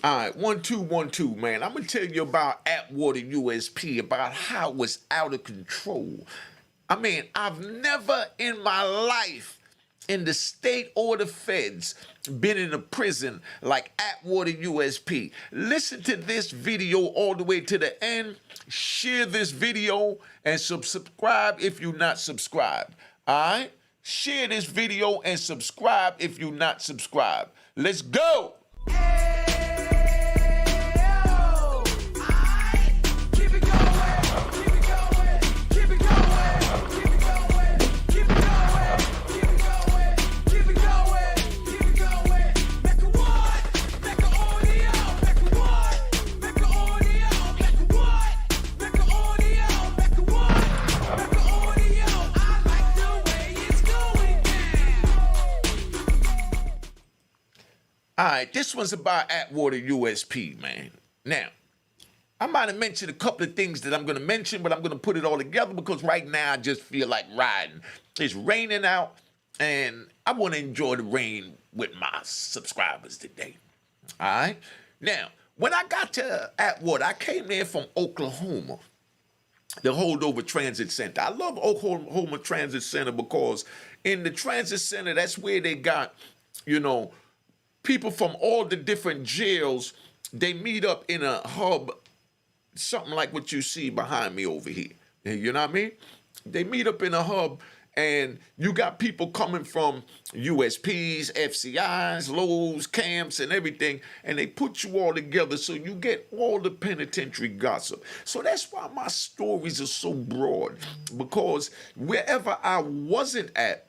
All right, 1 2 1 2, man. I'm gonna tell you about Atwater USP, about how it was out of control. I mean, I've never in my life, in the state or the feds, been in a prison like Atwater USP. Listen to this video all the way to the end. Share this video and subscribe if you're not subscribed. All right? Share this video and subscribe if you're not subscribed. Let's go. All right, this one's about Atwater USP, man. Now, I might have mentioned a couple of things that I'm going to mention, but I'm going to put it all together because right now I just feel like riding. It's raining out, and I want to enjoy the rain with my subscribers today. All right? Now, when I got to Atwater, I came there from Oklahoma, the Holdover Transit Center. I love Oklahoma Transit Center because in the transit center, that's where they got, people from all the different jails. They meet up in a hub, something like what you see behind me over here. You know what I mean? They meet up in a hub, and you got people coming from USPs, FCIs, Lowe's, camps, and everything, and they put you all together so you get all the penitentiary gossip. So that's why my stories are so broad, because wherever I wasn't at,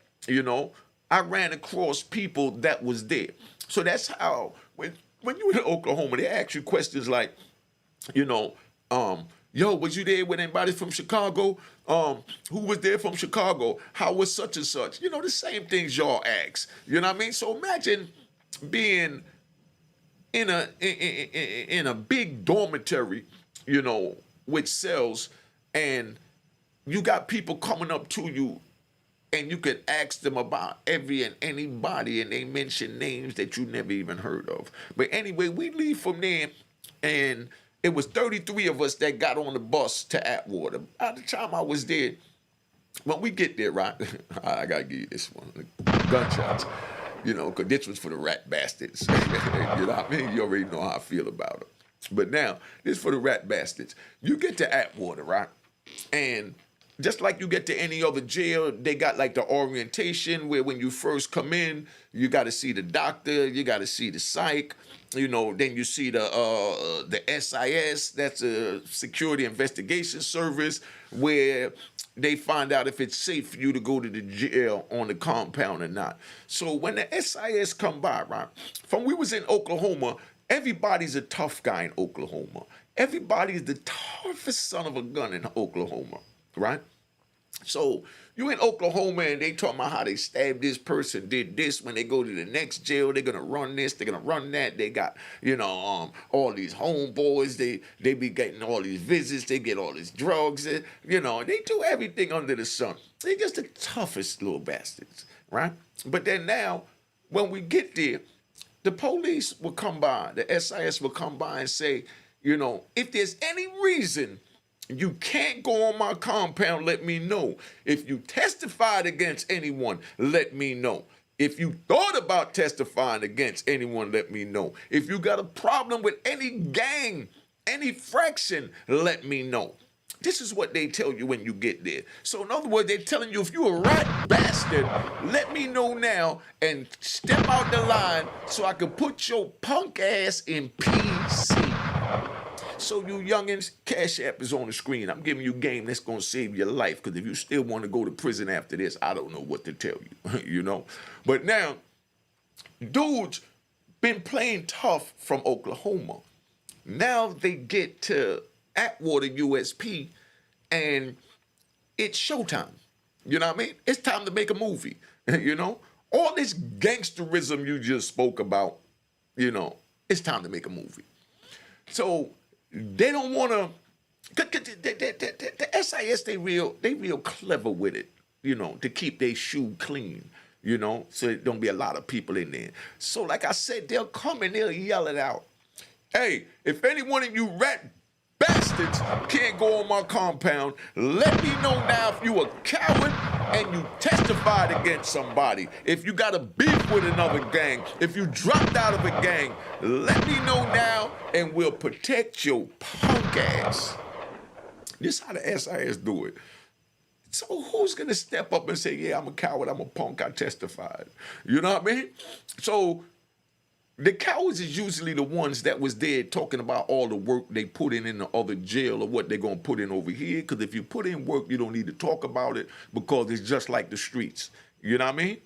I ran across people that was there. So that's how, when you in Oklahoma, they ask you questions like, yo, was you there with anybody from Chicago? Who was there from Chicago? How was such and such? The same things y'all ask. You know what I mean? So imagine being in a big dormitory, with cells, and you got people coming up to you, and you could ask them about every and anybody, and they mention names that you never even heard of. But anyway, we leave from there, and it was 33 of us that got on the bus to Atwater. By the time I was there, when we get there, right, I got to give you this one. Gunshots, because this was for the rat bastards. You know what I mean? You already know how I feel about them. But now, this is for the rat bastards. You get to Atwater, right? And just like you get to any other jail, they got like the orientation where when you first come in, you got to see the doctor, you got to see the psych, then you see the SIS, that's a security investigation service, where they find out if it's safe for you to go to the jail on the compound or not. So when the SIS come by, right, from we was in Oklahoma, everybody's a tough guy in Oklahoma. Everybody's the toughest son of a gun in Oklahoma. Right? So you in Oklahoma and they talking about how they stabbed this person, did this. When they go to the next jail, they're gonna run this, they're gonna run that. They got, all these homeboys, they be getting all these visits, they get all these drugs, they do everything under the sun. They just the toughest little bastards, right? But then now, when we get there, the police will come by, the SIS will come by and say, if there's any reason you can't go on my compound, let me know. If you testified against anyone, let me know. If you thought about testifying against anyone, let me know. If you got a problem with any gang, any fraction, let me know. This is what they tell you when you get there. So in other words, they're telling you, if you're a rat bastard, let me know now and step out the line so I can put your punk ass in PC. So you youngins, Cash App is on the screen. I'm giving you game that's going to save your life, because if you still want to go to prison after this, I don't know what to tell you, But now, dudes been playing tough from Oklahoma. Now they get to Atwater USP, and it's showtime. You know what I mean? It's time to make a movie, All this gangsterism you just spoke about, it's time to make a movie. So they don't want to. The SIS, they real clever with it, to keep their shoe clean. you know, so there don't be a lot of people in there. So like I said, they'll come and they'll yell it out. Hey, if any one of you rat bastards can't go on my compound, let me know now if you a coward and you testified against somebody. If you got a beef with another gang, if you dropped out of a gang, let me know now and we'll protect your punk ass. This is how the SIS do it. So who's going to step up and say, yeah, I'm a coward, I'm a punk, I testified? You know what I mean? So the cowards is usually the ones that was there talking about all the work they put in the other jail or what they're going to put in over here. Because if you put in work, you don't need to talk about it because it's just like the streets. You know what I mean?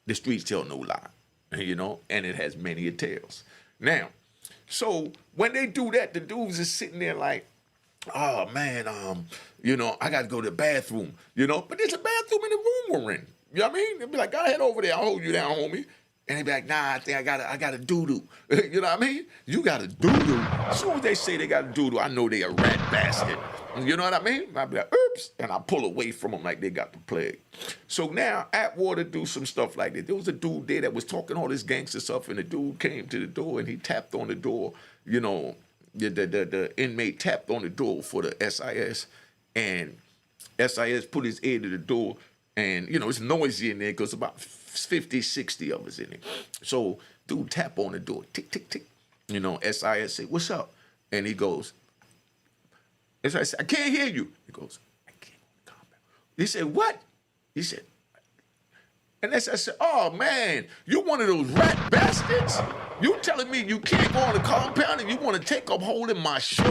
The streets tell no lie, you know, and it has many tales. Now, so when they do that, the dudes is sitting there like, oh man, you know, I got to go to the bathroom, you know, but there's a bathroom in the room we're in. You know what I mean? They'll be like, go ahead over there, I'll hold you down, homie. And they be like, nah, I think I got to doo-doo. You know what I mean? You got to doo-doo. As soon as they say they got to doo-doo, I know they a rat bastard. You know what I mean? I be like, oops, and I pull away from them like they got the plague. So now Atwater do some stuff like that. There was a dude there that was talking all this gangster stuff, and the dude came to the door and he tapped on the door, you know, the inmate tapped on the door for the SIS, and SIS put his ear to the door, and, you know, it's noisy in there because about 50, 60 of us in there. So dude tap on the door, tick, tick, tick. You know, SIS say, what's up? And he goes, SIS say, I can't hear you. He goes, I can't go on the compound. He said, what? He said, and SIS said, oh man, you one of those rat bastards? You telling me you can't go on the compound and you want to take up holding my shoe?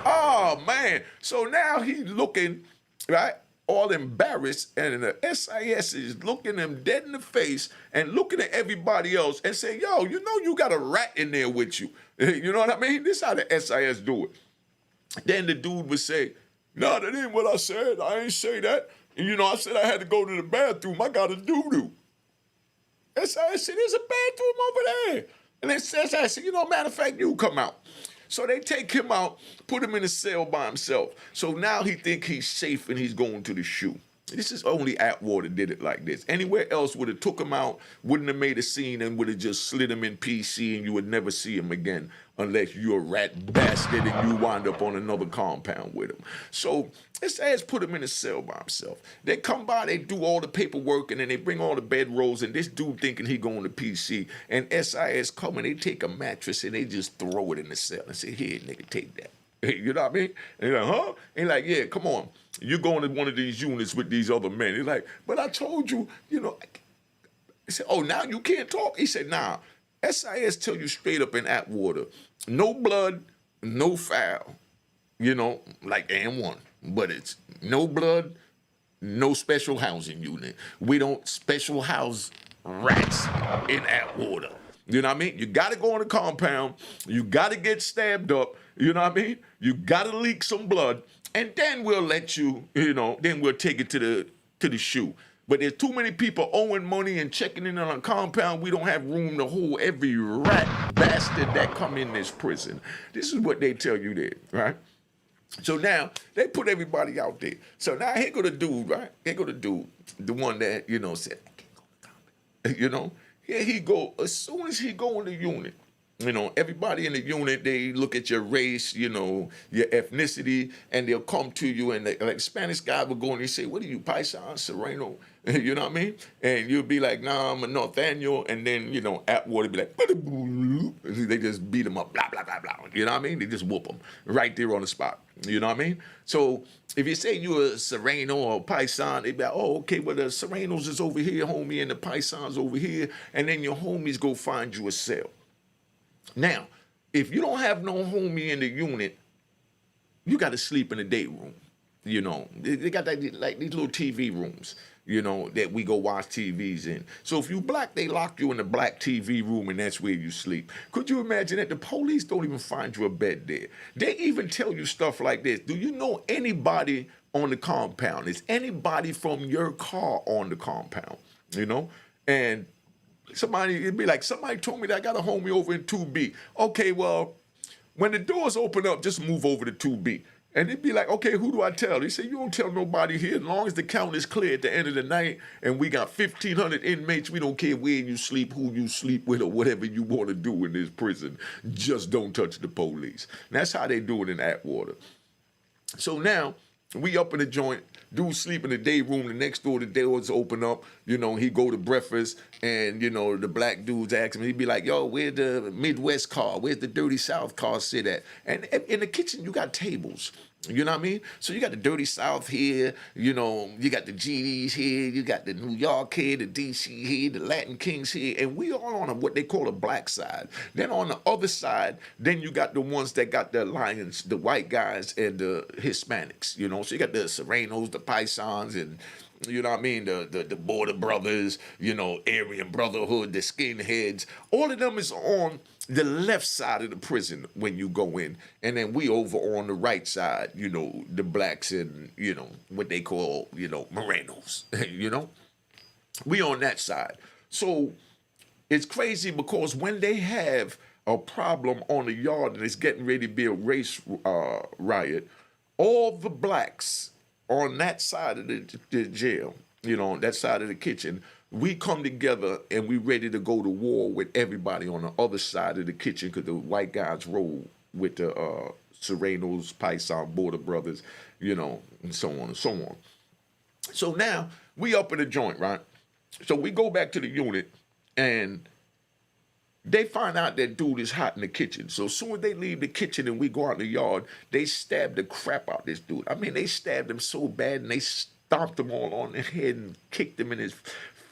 Oh man. So now he's looking, right, all embarrassed, and the SIS is looking him dead in the face and looking at everybody else and saying, yo, you know you got a rat in there with you. You know what I mean? This is how the SIS do it. Then the dude would say, no, that ain't what I said. I ain't say that. And, you know, I said I had to go to the bathroom. I got a doo-doo. SIS said, there's a bathroom over there. And then SIS said, you know, matter of fact, you come out. So they take him out, put him in a cell by himself. So now he think he's safe and he's going to the shoe. This is only Atwater did it like this. Anywhere else would have took him out, wouldn't have made a scene, and would have just slid him in PC, and you would never see him again unless you're a rat bastard and you wind up on another compound with him. So this ass put him in a cell by himself. They come by, they do all the paperwork, and then they bring all the bedrolls, and this dude thinking he going to PC, and SIS come and they take a mattress and they just throw it in the cell and say, here, nigga, take that. You know what I mean? And you're like, huh? And like, yeah, come on. You're going to one of these units with these other men. He's like, but I told you, you know. He said, oh, now you can't talk? He said, nah. SIS tell you straight up in Atwater, no blood, no foul. You know, like AM1. But it's no blood, no special housing unit. We don't special house rats in Atwater. You know what I mean? You got to go on the compound. You got to get stabbed up. You know what I mean? You got to leak some blood. And then we'll let you, you know, then we'll take it to the shoe. But there's too many people owing money and checking in on a compound. We don't have room to hold every rat bastard that come in this prison. This is what they tell you there, right? So now they put everybody out there. So now here go the dude, right? Here go the dude, the one that, you know, said, I can't go on the compound. You know, here he go. As soon as he go in the unit, you know, everybody in the unit, they look at your race, you know, your ethnicity, and they'll come to you, and like Spanish guy will go and they say, what are you, Paisan, Sereno? You know what I mean? And you'll be like, nah, I'm a Nathaniel, and then, you know, Atwater be like, they just beat them up, blah, blah, blah, blah. You know what I mean? They just whoop them right there on the spot. You know what I mean? So if you say you're a Sereno or a Paisan, they be like, oh, okay, well, the Serenos is over here, homie, and the Paisans over here, and then your homies go find you a cell. Now, if you don't have no homie in the unit, you got to sleep in the day room. You know, they got that, like these little TV rooms, you know, that we go watch TVs in. So if you black, they lock you in the black TV room, and that's where you sleep. Could you imagine that? The police don't even find you a bed there. They even tell you stuff like this. Do you know anybody on the compound? Is anybody from your car on the compound? You know? And it'd be like, somebody told me that I got a homie over in 2B. Okay, well, when the doors open up, just move over to 2B. And they'd be like, okay, who do I tell? He said, you don't tell nobody here. As long as the count is clear at the end of the night and we got 1,500 inmates, we don't care where you sleep, who you sleep with, or whatever you want to do in this prison. Just don't touch the police. And that's how they do it in Atwater. So now we up in the joint, dude sleep in the day room, the next door, the doors open up, he go to breakfast, and, the black dudes ask him, he'd be like, yo, where the Midwest car? Where's the Dirty South car sit at? And in the kitchen, you got tables. You know what I mean? So you got the Dirty South here, you got the GDs here, you got the New York here, the DC here, the Latin Kings here, and we are on what they call a black side. Then on the other side, then you got the ones that got the alliance, the white guys and the Hispanics, So you got the Serenos, the Paisans, and you know what I mean? The Border Brothers, Aryan Brotherhood, the Skinheads. All of them is on the left side of the prison when you go in. And then we over on the right side, the blacks and, what they call, Morenos, We on that side. So it's crazy because when they have a problem on the yard and it's getting ready to be a race riot, all the blacks on that side of the jail, that side of the kitchen, we come together and we ready to go to war with everybody on the other side of the kitchen because the white guys roll with the Serenos, Paisan, Border Brothers, and so on and so on. So now we up in the joint, right? So we go back to the unit and they find out that dude is hot in the kitchen. So as soon as they leave the kitchen and we go out in the yard, they stab the crap out this dude. I mean, they stabbed him so bad and they stomped him all on the head and kicked him in his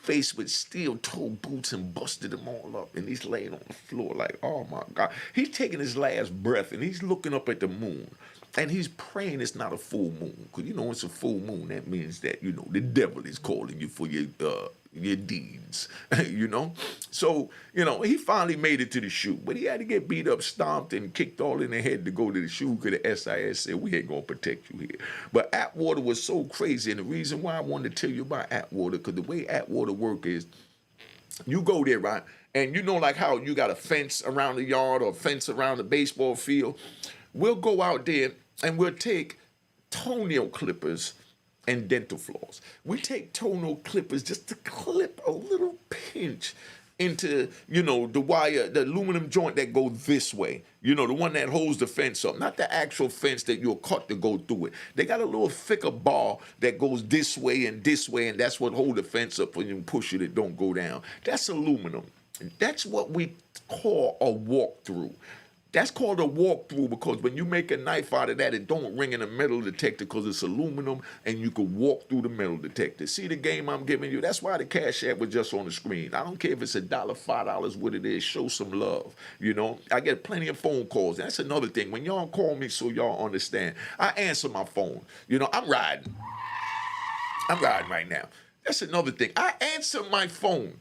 face with steel-toe boots and busted him all up. And he's laying on the floor like, oh my God. He's taking his last breath and he's looking up at the moon. And he's praying it's not a full moon. Because, it's a full moon. That means that, the devil is calling you for your deeds, So, he finally made it to the shoe. But he had to get beat up, stomped, and kicked all in the head to go to the shoe because the SIS said, we ain't going to protect you here. But Atwater was so crazy. And the reason why I wanted to tell you about Atwater, because the way Atwater work is, you go there, right? And like how you got a fence around the yard or a fence around the baseball field. We'll go out there and we'll take toenail clippers and dental floss. We take toenail clippers just to clip a little pinch into, the wire, the aluminum joint that goes this way. The one that holds the fence up. Not the actual fence that you'll cut to go through it. They got a little thicker bar that goes this way, and that's what hold the fence up when you push it don't go down. That's aluminum. That's what we call a walkthrough. That's called a walkthrough because when you make a knife out of that, it don't ring in a metal detector because it's aluminum and you can walk through the metal detector. See the game I'm giving you? That's why the Cash App was just on the screen. I don't care if it's $1, $5, what it is. Show some love. I get plenty of phone calls. That's another thing. When y'all call me so y'all understand, I answer my phone. I'm riding. I'm riding right now. That's another thing. I answer my phone.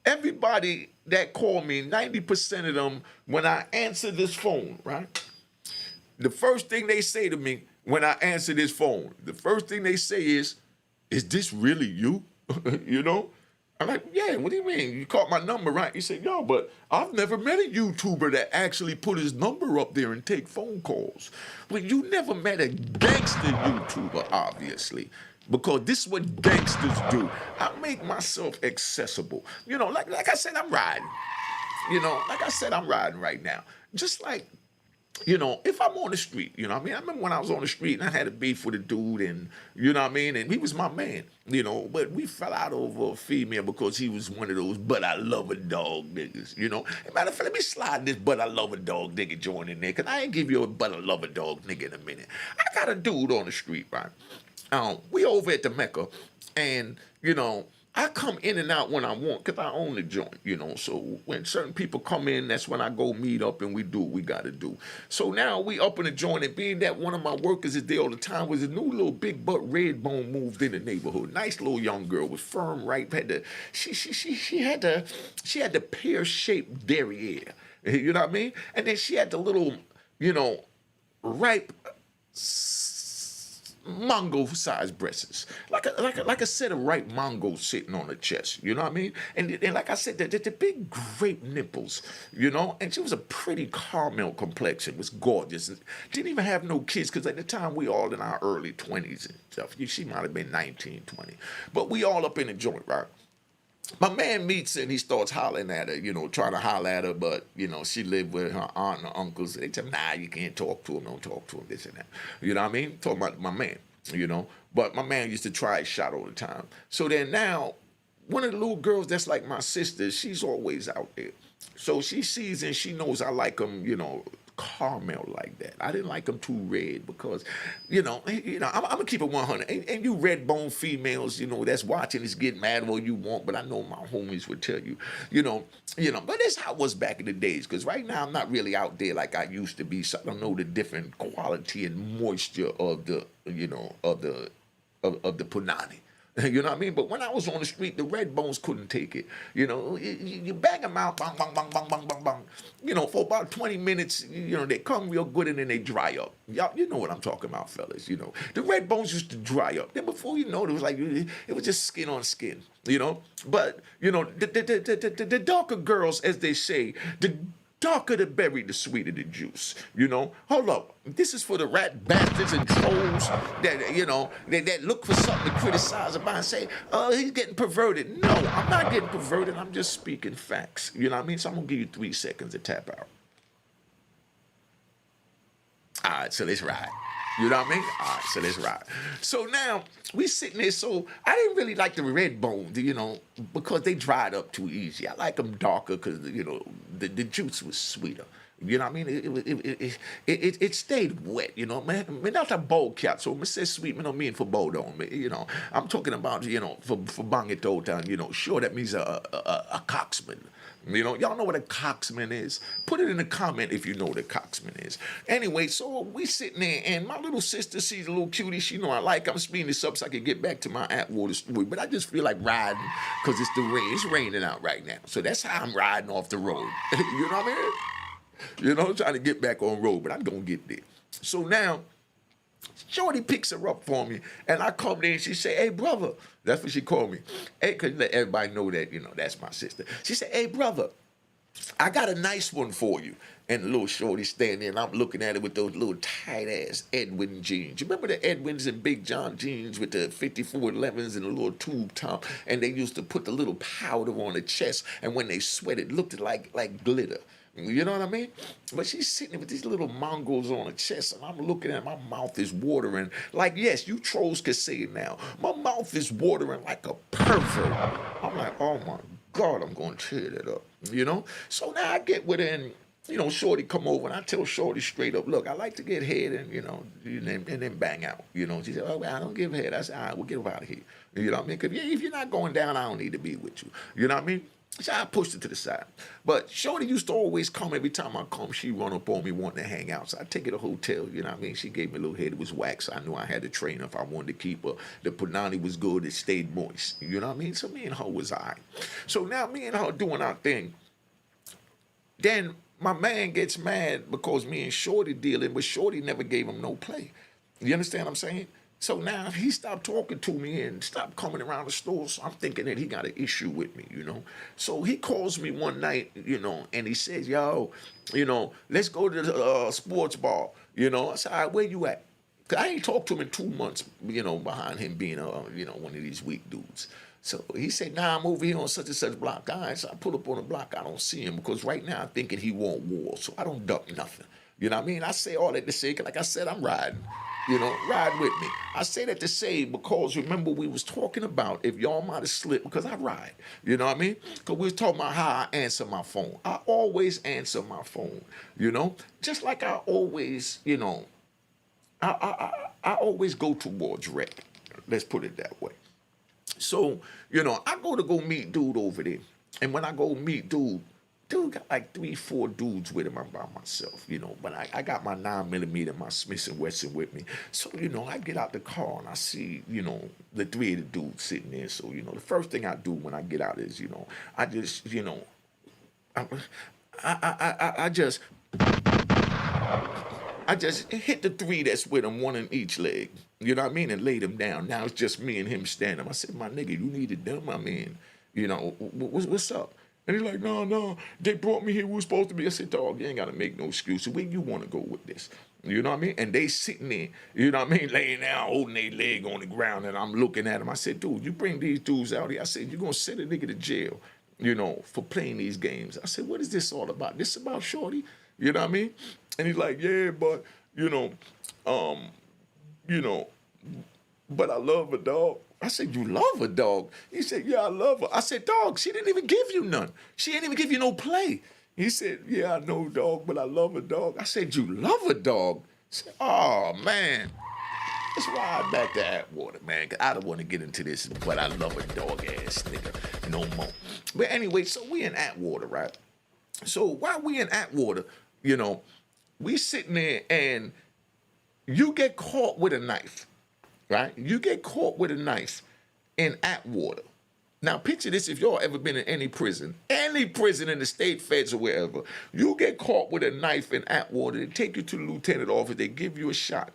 Everybody that call me, 90% of them, when I answer this phone, right? The first thing they say to me when I answer this phone, the first thing they say is this really you? I'm like, yeah, what do you mean? You caught my number, right? He said, yo, but I've never met a YouTuber that actually put his number up there and take phone calls. Well, you never met a gangster YouTuber, obviously. Because this is what gangsters do. I make myself accessible. Like I said, I'm riding. Like I said, I'm riding right now. Just like, if I'm on the street, I remember when I was on the street and I had a beef with a dude and, and he was my man, but we fell out over a female because he was one of those but I love a dog niggas, Matter of fact, let me slide this but I love a dog nigga joint in there because I ain't give you a but I love a dog nigga in a minute. I got a dude on the street, right? We over at the Mecca, and, I come in and out when I want because I own the joint, So when certain people come in, that's when I go meet up and we do what we got to do. So now we up in the joint, and being that one of my workers is there all the time, was a new little big butt red bone moved in the neighborhood. Nice little young girl with firm right. She had the pear-shaped derriere, you know what I mean? And then she had the little, ripe Mongo-sized breasts, like a set of ripe mangoes sitting on her chest. You know what I mean? And like I said, the big grape nipples. You know, and she was a pretty caramel complexion. Was gorgeous. Didn't even have no kids because at the time we all in our early 20s and stuff. She might have been 19, 20, but we all up in the joint, right? My man meets her and he starts hollering at her, you know, trying to holler at her, but, you know, she lived with her aunt and uncles. They tell him, nah, you can't talk to him, don't talk to him, this and that. You know what I mean? Talking about my man, you know. But my man used to try his shot all the time. So then now, one of the little girls that's like my sister, she's always out there. So she sees and she knows I like them, you know, caramel like that. I didn't like them too red because, I'm gonna keep it 100. And you red bone females, you know, that's watching is getting mad what you want. But I know my homies would tell you, you know. But that's how it was back in the days. Because right now I'm not really out there like I used to be. So I don't know the different quality and moisture of the, of the punani. You know what I mean? But when I was on the street, the red bones couldn't take it. You know, you bang them out, bang, bang, bang, bang, bang, bang, bang. You know, for about 20 minutes, you know, they come real good and then they dry up. Y'all, you know what I'm talking about, fellas. You know, the red bones used to dry up. Then before you know it, was like, it was just skin on skin, you know? But, you know, the darker girls, as they say, the darker the berry, the sweeter the juice. You know, hold up. This is for the rat bastards and trolls that, you know, that look for something to criticize about and say, oh, he's getting perverted. No, I'm not getting perverted. I'm just speaking facts. You know what I mean? So I'm going to give you 3 seconds to tap out. All right, so let's ride. You know what I mean? All right, so let's ride. So now we sitting there. So I didn't really like the red bones, you know, because they dried up too easy. I like them darker because, you know, the juice was sweeter. You know what I mean? It stayed wet, you know, man. Not a bowl cat, so I say sweet, man, don't mean for bowl on me, you know. I'm talking about, you know, for bang it all down, you know, sure that means a coxman. You know, y'all know what a coxman is? Put it in the comment if you know what a coxman is. Anyway, so we sitting there, and my little sister sees a little cutie. She know I like. I'm speeding this up so I can get back to my Atwater story. But I just feel like riding because it's the rain. It's raining out right now. So that's how I'm riding off the road. You know what I mean? You know, I'm trying to get back on road, but I'm going to get there. So now, Shorty picks her up for me, and I come there and she say, hey, brother. That's what she called me. Hey, because let everybody know that, you know, that's my sister. She said, hey, brother, I got a nice one for you. And the little Shorty standing there, and I'm looking at it with those little tight-ass Edwin jeans. You remember the Edwins and Big John jeans with the 5411s and the little tube top? And they used to put the little powder on the chest, and when they sweat, it looked like glitter. You know what I mean? But she's sitting with these little mongols on her chest, and I'm looking at it, my mouth is watering. Like, yes, you trolls can say it now. My mouth is watering like a pervert. I'm like, oh my God, I'm going to tear that up. You know? So now I get with her, and, you know, Shorty come over, and I tell Shorty straight up, look, I like to get head and, you know, and then bang out. You know? She said, oh, well, I don't give head. I said, all right, we'll get out of here. You know what I mean? Because if you're not going down, I don't need to be with you. You know what I mean? So I pushed it to the side. But Shorty used to always come. Every time I come, she run up on me wanting to hang out. So I take her to a hotel, you know what I mean? She gave me a little head. It was wax. I knew I had to train her if I wanted to keep her. The punani was good. It stayed moist. You know what I mean? So me and her was all right. So now me and her doing our thing. Then my man gets mad because me and Shorty dealing, but Shorty never gave him no play. You understand what I'm saying? So now he stopped talking to me and stopped coming around the store. So I'm thinking that he got an issue with me, you know. So he calls me one night, you know, and he says, yo, you know, let's go to the sports bar. You know, I said, all right, where you at? Because I ain't talked to him in 2 months, you know, behind him being, you know, one of these weak dudes. So he said, nah, I'm over here on such and such block. All right, so I pull up on the block. I don't see him because right now I'm thinking he want war. So I don't duck nothing. You know what I mean? I say all that to say, like I said, I'm riding. You know, ride with me. I say that to say because remember we was talking about if y'all might have slipped because I ride. You know what I mean? Because we was talking about how I answer my phone. I always answer my phone. You know, just like I always, you know, I always go towards rec. Let's put it that way. So, you know, I go meet dude over there, and when I go meet dude got like 3, 4 dudes with him. I'm by myself, you know. But I got my 9mm, my Smith & Wesson with me. So, you know, I get out the car and I see, you know, the 3 of the dudes sitting there. So, you know, the first thing I do when I get out is, you know, I just, you know, I I just hit the three that's with him, one in each leg. You know what I mean? And laid him down. Now it's just me and him standing. I said, my nigga, you needed them. I mean, what's up? And he's like, no, they brought me here. We were supposed to be. I said, dog, you ain't got to make no excuses. Where you want to go with this? You know what I mean? And they sitting there, you know what I mean, laying down, holding their leg on the ground, and I'm looking at them. I said, dude, you bring these dudes out here. I said, you're going to send a nigga to jail, for playing these games. I said, what is this all about? This about Shorty? You know what I mean? And he's like, yeah, but, but I love her, dog. I said, you love her, dog? He said, yeah, I love her. I said, dog, she didn't even give you none. She didn't even give you no play. He said, yeah, I know, dog, but I love her, dog. I said, you love her, dog? I said, oh, man. Let's ride back to Atwater, man, because I don't want to get into this, but I love a dog-ass nigga no more. But anyway, so we in Atwater, right? So while we in Atwater, we sitting there and you get caught with a knife, right? You get caught with a knife in Atwater. Now, picture this, if y'all ever been in any prison in the state feds or wherever, you get caught with a knife in Atwater, they take you to the lieutenant office, they give you a shot,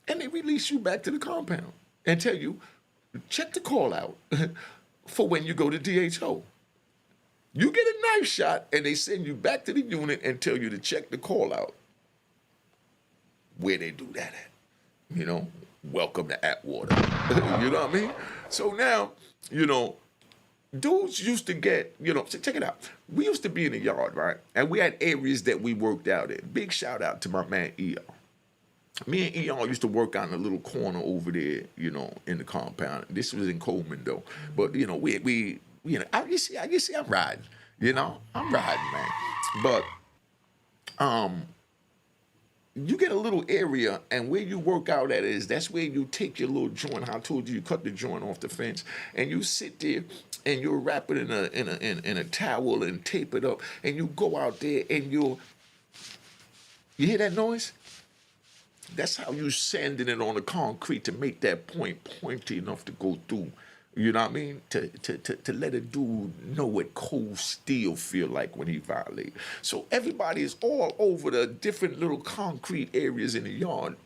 and they release you back to the compound and tell you, check the call out for when you go to DHO. You get a knife shot, and they send you back to the unit and tell you to check the call out. Where they do that at? Welcome to Atwater. You know what I mean? So now, dudes used to get, so check it out. We used to be in the yard, right? And we had areas that we worked out in. Big shout out to my man E.R. Me and E.R. used to work out in a little corner over there, in the compound. This was in Coleman, though. But, you see, I'm riding. I'm riding, man. But, you get a little area, and where you work out at that's where you take your little joint. How I told you, you cut the joint off the fence, and you sit there, and you wrap it in a towel and tape it up, and you go out there, and you hear that noise? That's how you sanding it on the concrete to make that point pointy enough to go through. You know what I mean? To let a dude know what cold steel feel like when he violates. So everybody is all over the different little concrete areas in the yard,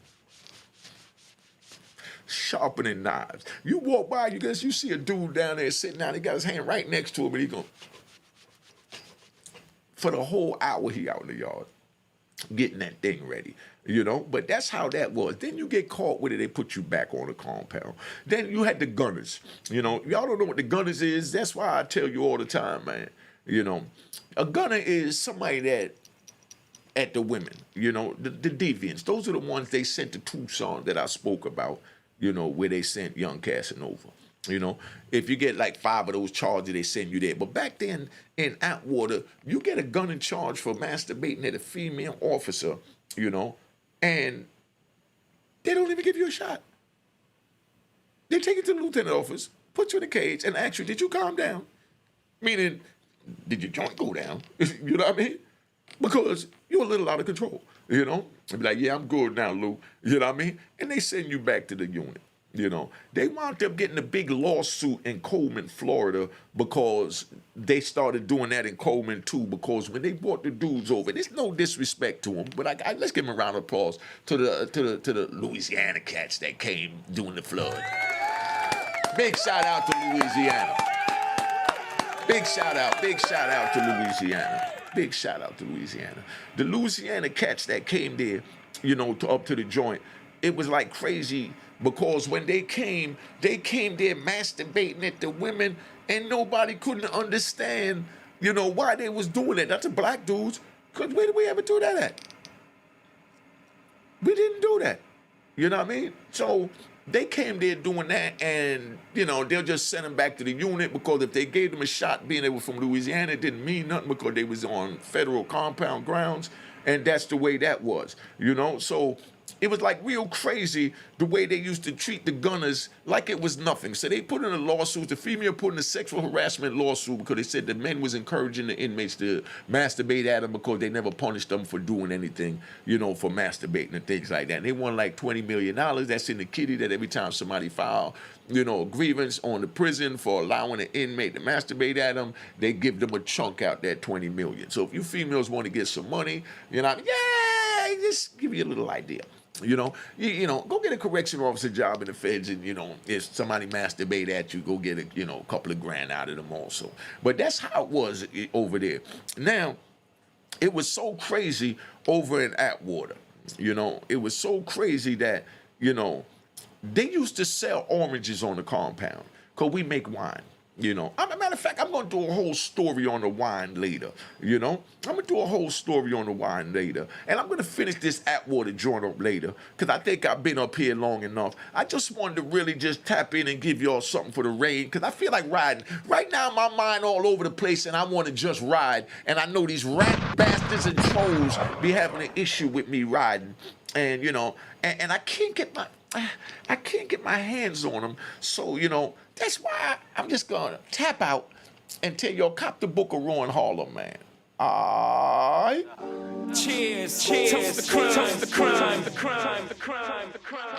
sharpening knives. You walk by, you see a dude down there sitting down, he got his hand right next to him, and he going, for the whole hour he out in the yard, getting that thing ready. But that's how that was. Then you get caught with it, they put you back on the compound. Then you had the gunners. Y'all don't know what the gunners is. That's why I tell you all the time, man. A gunner is somebody that, at the women, the deviants. Those are the ones they sent to Tucson that I spoke about, where they sent young Casanova. If you get like 5 of those charges, they send you there. But back then in Atwater, you get a gunning charge for masturbating at a female officer, and they don't even give you a shot. They take you to the lieutenant office, put you in a cage, and ask you, did you calm down? Meaning, did your joint go down? You know what I mean? Because you're a little out of control, And be like, yeah, I'm good now, Lou. You know what I mean? And they send you back to the unit. They wound up getting a big lawsuit in Coleman, Florida, because they started doing that in Coleman too. Because when they brought the dudes over, there's no disrespect to them, but let's give them a round of applause to the Louisiana cats that came during the flood. Big shout out to Louisiana. Big shout out to Louisiana. Big shout out to Louisiana. The Louisiana cats that came there, up to the joint. It was like crazy. Because when they came there masturbating at the women, and nobody couldn't understand, why they was doing it. That's the black dudes. Because where did we ever do that at? We didn't do that. You know what I mean? So they came there doing that, and, they'll just send them back to the unit, because if they gave them a shot being they were from Louisiana, it didn't mean nothing, because they was on federal compound grounds, and that's the way that was, So it was like real crazy the way they used to treat the gunners like it was nothing. So they put in a lawsuit. The female put in a sexual harassment lawsuit because they said the men was encouraging the inmates to masturbate at them because they never punished them for doing anything, for masturbating and things like that. And they won like $20 million. That's in the kitty that every time somebody filed, a grievance on the prison for allowing an inmate to masturbate at them, they give them a chunk out that $20 million. So if you females want to get some money, yeah, just give you a little idea. You know, go get a correction officer job in the feds, and if somebody masturbate at you, go get a couple of grand out of them also. But that's how it was over there. Now, it was so crazy over in Atwater. It was so crazy that they used to sell oranges on the compound because we make wine. As a matter of fact, I'm going to do a whole story on the wine later. I'm going to do a whole story on the wine later. And I'm going to finish this Atwater joint up later because I think I've been up here long enough. I just wanted to really just tap in and give y'all something for the rain because I feel like riding. Right now, my mind all over the place and I want to just ride. And I know these rat bastards and trolls be having an issue with me riding. And, and I can't get my hands on them. So, that's why I'm just going to tap out and tell y'all, cop the book of Rowan Harlem, man. All right? Cheers. Toast the crime. Toast the crime. The crime. The crime. The crime.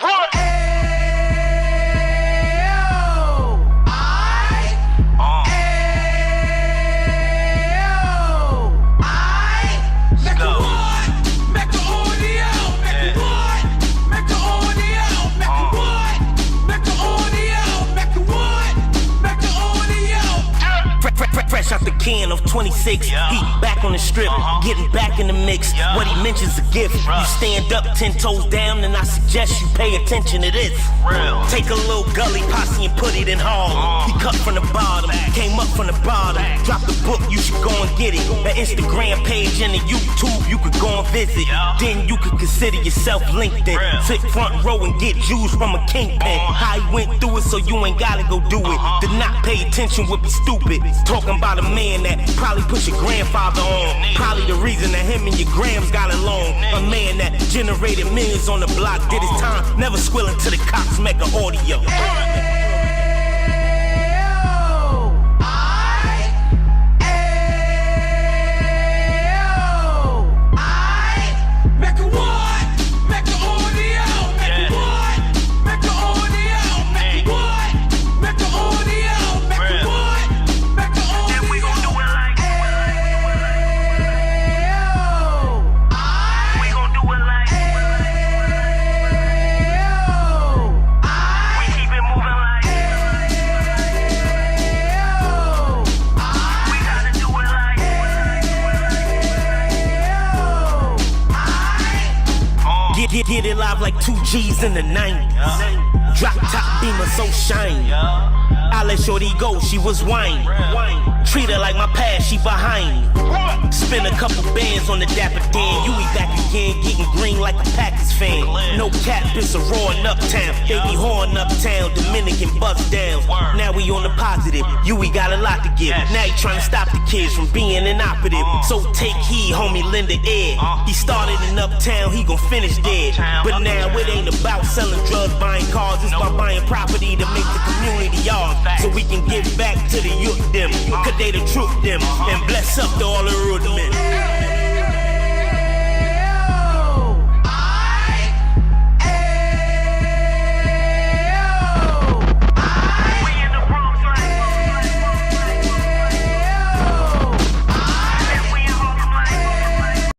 Fresh out the can of 26, yeah. He back on the strip, getting back in the mix. Yeah. What he mentions a gift. You stand up 10 toes down, and I suggest you pay attention to this. Real. Take a little gully posse and put it in Harlem. He cut from the bottom, came up from the bottom. Drop the book, you should go and get it. The Instagram page and the YouTube, you could go and visit. Yeah. Then you could consider yourself LinkedIn. Sit front row and get Jews from a kingpin. How he went through it, so you ain't gotta go do it. To not pay attention would be stupid. Talking about a man that probably put your grandfather on. Probably the reason that him and your grams got along. A man that generated millions on the block, did his time, never squilling to the cops Mecca audio. Get it live like 2 G's in the 90s. Drop top beamer so shiny. I let shorty go, she was whining. Treat her like my past, she behind me. Spend a couple bands on the dapper Dan. You be back again, getting green like a Packers fan. No cap, it's a roaring uptown. They be horn uptown, Dominican bust down. Now we on the positive, we got a lot to give. Now he trying to stop the kids from being inoperative. So take heed, homie, lend a ear. He started in uptown, he gon' finish dead. But now it ain't about selling drugs, buying cars. It's about buying property to make the community yours. So we can give back to the youth them, cause they the truth them, and bless up to all the root men.